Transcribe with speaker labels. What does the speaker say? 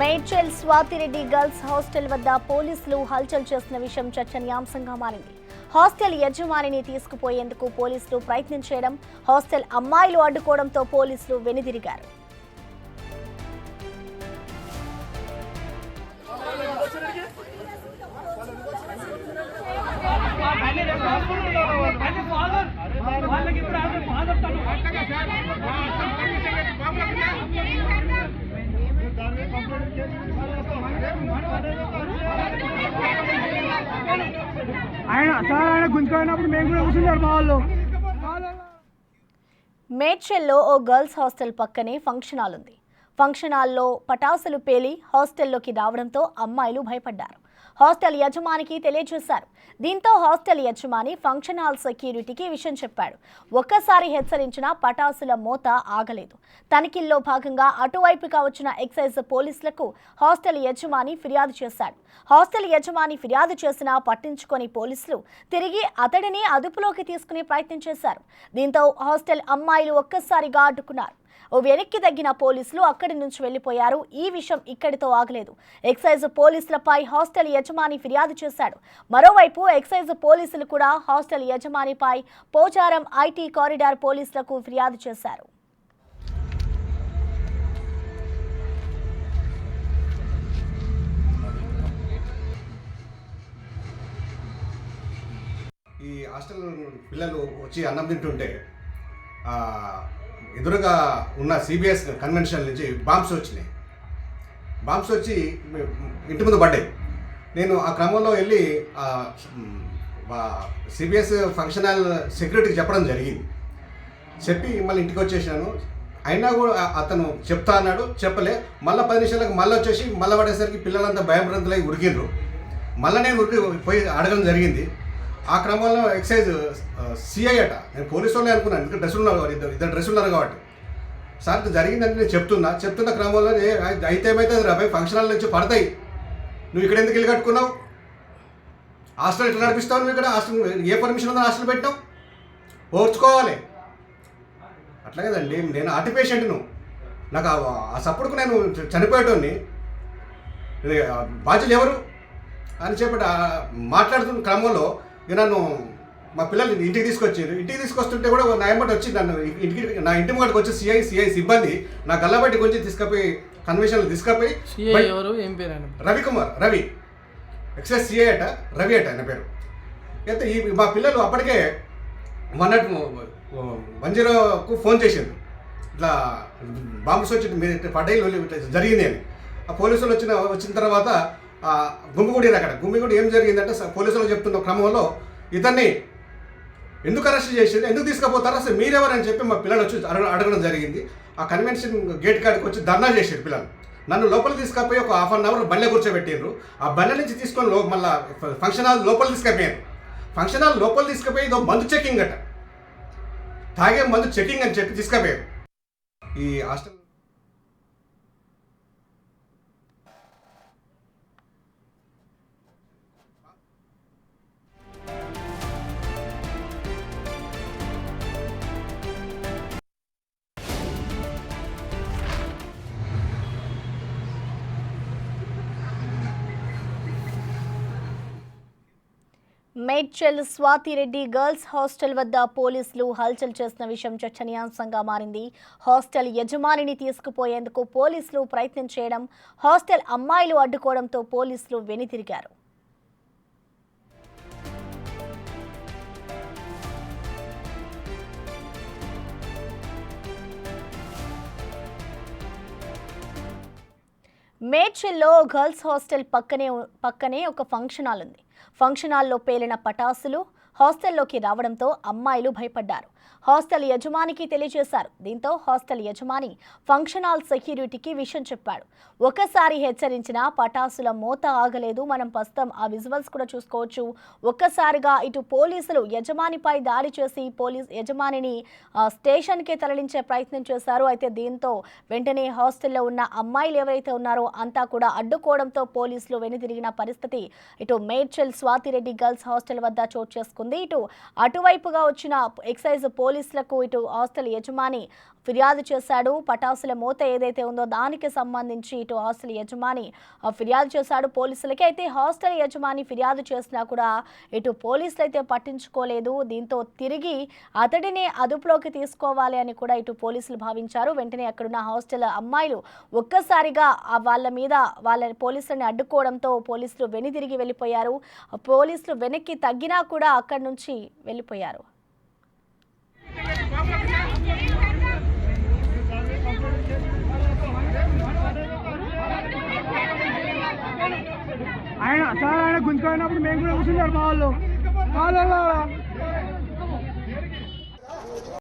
Speaker 1: Medchal Swathi Reddy girls hostel వద్ద పోలీసులు హల్చల్ చేసిన విషయం చర్చనీయాంశంగా మారింది. హాస్టల్ యజమానిని తీసుకుపోయేందుకు పోలీసులు ప్రయత్నం చేయడం, హాస్టల్ అమ్మాయిలు అడ్డుకోవడంతో పోలీసులు వెనుదిరిగారు. మేడ్చల్లో ఓ గర్ల్స్ హాస్టల్ పక్కనే ఫంక్షన్ హాల్ ఉంది. ఫంక్షన్ హాల్లో పటాసులు పేలి హాస్టల్లోకి రావడంతో అమ్మాయిలు భయపడ్డారు. హాస్టల్ యజమానికి తెలియజేశారు. దీంతో హాస్టల్ యజమాని ఫంక్షన్ హాల్ సెక్యూరిటీకి విషయం చెప్పాడు. ఒక్కసారి హెచ్చరించిన పటాసుల మోత ఆగలేదు. తనిఖీల్లో భాగంగా అటువైపుగా వచ్చిన ఎక్సైజ్ పోలీసులకు హాస్టల్ యజమాని ఫిర్యాదు చేశాడు. హాస్టల్ యజమాని ఫిర్యాదు చేసినా పట్టించుకొని పోలీసులు తిరిగి అతడిని అదుపులోకి తీసుకునే ప్రయత్నం చేశారు. దీంతో హాస్టల్ అమ్మాయిలు ఒక్కసారిగా అడ్డుకున్నారు. ఓ వెనక్కి తగ్గిన పోలీసులు అక్కడి నుంచి వెళ్లిపోయారు. ఈ విషయం ఇక్కడితో ఆగలేదు. ఎక్సైజ్ పోలీసులపై హాస్టల్ యజమాని ఫిర్యాదు చేశాడు. మరోవైపు ఎక్సైజ్ పోలీసులు కూడా హాస్టల్ యజమానిపై పోచారం ఐటీ కారిడార్ పోలీసులకు ఫిర్యాదు చేశారు.
Speaker 2: ఈ హాస్టల్ పిల్లలు వచ్చి అన్నం తింటుంటే ఎదురుగా ఉన్న సిబిఎస్ కన్వెన్షన్ నుంచి బాంబ్స్ వచ్చినాయి. బాంబ్స్ వచ్చి ఇంటి ముందు పడ్డాయి. నేను ఆ క్రమంలో వెళ్ళి సిబిఎస్ ఫంక్షన్ హాల్ సెక్యూరిటీకి చెప్పడం జరిగింది. చెప్పి మళ్ళీ ఇంటికి వచ్చేసాను. అయినా కూడా అతను చెప్తా అన్నాడు, చెప్పలే. మళ్ళీ 10 నిమిషాలకు మళ్ళీ వచ్చేసి మళ్ళీ పడేసరికి పిల్లలంతా భయభ్రాంతులై ఉరికిండ్రు. మళ్ళీ నేను పోయి అడగడం జరిగింది. ఆ క్రమంలో ఎక్సైజ్ సిఐ అట, నేను పోలీసు వాళ్ళే అనుకున్నాను, ఎందుకంటే డ్రెస్ ఉన్నారు, ఇద్దరు డ్రెస్ ఉన్నారు కాబట్టి. సార్ జరిగిందని నేను చెప్తున్న క్రమంలో అయితే ఏమైతే రాబాయి ఫంక్షన్ హాల్ నుంచి పడతాయి, నువ్వు ఇక్కడ ఎందుకు ఇల్లు కట్టుకున్నావు, హాస్టల్ ఎట్లా నడిపిస్తావు, నువ్వు ఇక్కడ హాస్టల్ ఏ పర్మిషన్ ఉందో హాస్టల్ పెట్టినావు, ఓర్చుకోవాలి. అట్లా కదండి, నేను హార్ట్ పేషెంట్ను, నాకు ఆ సపోర్ట్కు నేను చనిపోయేటోని, బాధ్యులు ఎవరు అని చెప్పి మాట్లాడుతున్న క్రమంలో ఇక నన్ను మా పిల్లల్ని ఇంటికి తీసుకొచ్చారు. ఇంటికి తీసుకొస్తుంటే కూడా నా ఎంబటి వచ్చి నా ఇంటి ముంగడికి వచ్చి సిఐ సిబ్బంది నా గల్లబట్టి కొంచెం తీసుకుపోయి కన్వెన్షన్లు తీసుకుపోయి రవి ఎక్సైజ్ సిఐ అట, రవి అట ఆయన పేరు. అయితే మా పిల్లలు అప్పటికే 110కు ఫోన్ చేసింది, ఇట్లా బాంబ్స్ వచ్చి మీరు పడ్డాయి జరిగింది అని. ఆ పోలీసులు వచ్చిన తర్వాత గుమ్మిగూడి అక్కడ గుమ్మిగూడి ఏం జరిగిందంటే పోలీసులు చెప్తున్న క్రమంలో ఇతన్ని ఎందుకు అరెస్ట్ చేసేది, ఎందుకు తీసుకుపోతారు, అసలు మీరెవరని చెప్పి మా పిల్లలు వచ్చి అడగడం జరిగింది. ఆ కన్వెన్షన్ గేట్ కాడికి వచ్చి ధర్నా చేశారు పిల్లలు. నన్ను లోపలికి తీసుకుపోయి ఒక ½ అవర్ బండ్లే కూర్చోబెట్టారు. ఆ బండ్ల నుంచి తీసుకొని మళ్ళీ ఫంక్షన్ హాల్ లోపల తీసుకుపోయారు. ఫంక్షన్ హాల్ లోపల తీసుకుపోయి ఇదో మందు చెకింగ్ అట, తాగే మందు చెకింగ్ అని చెప్పి తీసుకుపోయారు. ఈ hostel
Speaker 1: Medchal Swathi Reddy girls hostel వద్ద పోలీసులు హల్చల్ చేసిన విషయం చర్చనీయాంశంగా మారింది. హాస్టల్ యజమానిని తీసుకుపోయేందుకు పోలీసులు ప్రయత్నం చేయడం, హాస్టల్ అమ్మాయిలు అడ్డుకోవడంతో పోలీసులు వెనుతిరిగారు. మేడ్చల్లో గర్ల్స్ హాస్టల్ పక్కనే ఒక ఫంక్షన్ హాల్ ఉంది. ఫంక్షన్ హాల్లో పేలిన పటాసులు హాస్టల్లోకి రావడంతో అమ్మాయిలు భయపడ్డారు. హాస్టల్ యజమానికి తెలియజేశారు. దీంతో హాస్టల్ యజమాని ఫంక్షన్ హాల్ సెక్యూరిటీకి విషయం చెప్పాడు. ఒకసారి హెచ్చరించిన పటాసుల మోత ఆగలేదు. మనం ప్రస్తుతం ఆ విజువల్స్ కూడా చూసుకోవచ్చు. ఒక్కసారిగా ఇటు పోలీసులు యజమానిపై దాడి చేసి యజమానిని స్టేషన్కి తరలించే ప్రయత్నం చేశారు. అయితే దీంతో వెంటనే హాస్టల్లో ఉన్న అమ్మాయిలు ఎవరైతే ఉన్నారో అంతా కూడా అడ్డుకోవడంతో పోలీసులు వెనుదిరిగిన పరిస్థితి ఇటు మేడ్చల్ స్వాతిరెడ్డి గర్ల్స్ హాస్టల్ వద్ద చోటు చేసుకుంది. నెలకొంది. ఇటు అటువైపుగా వచ్చిన ఎక్సైజ్ పోలీసులకు ఇటు హాస్టల్ యజమాని ఫిర్యాదు చేశాడు. పటాసుల మూత ఏదైతే ఉందో దానికి సంబంధించి ఇటు హాస్టల్ యజమాని ఫిర్యాదు చేశాడు పోలీసులకి. అయితే హాస్టల్ యజమాని ఫిర్యాదు చేసినా కూడా ఇటు పోలీసులు అయితే పట్టించుకోలేదు. దీంతో తిరిగి అతడిని అదుపులోకి తీసుకోవాలి అని కూడా ఇటు పోలీసులు భావించారు. వెంటనే అక్కడున్న హాస్టల్ అమ్మాయిలు ఒక్కసారిగా వాళ్ళ పోలీసులని అడ్డుకోవడంతో పోలీసులు వెనుదిరిగి వెళ్ళిపోయారు. పోలీసులు వెనక్కి తగ్గినా కూడా అక్కడి నుంచి వెళ్ళిపోయారు.
Speaker 3: ఆయన గుంజుకున్నప్పుడు మేము కూడా కూర్చున్నారు మా వాళ్ళు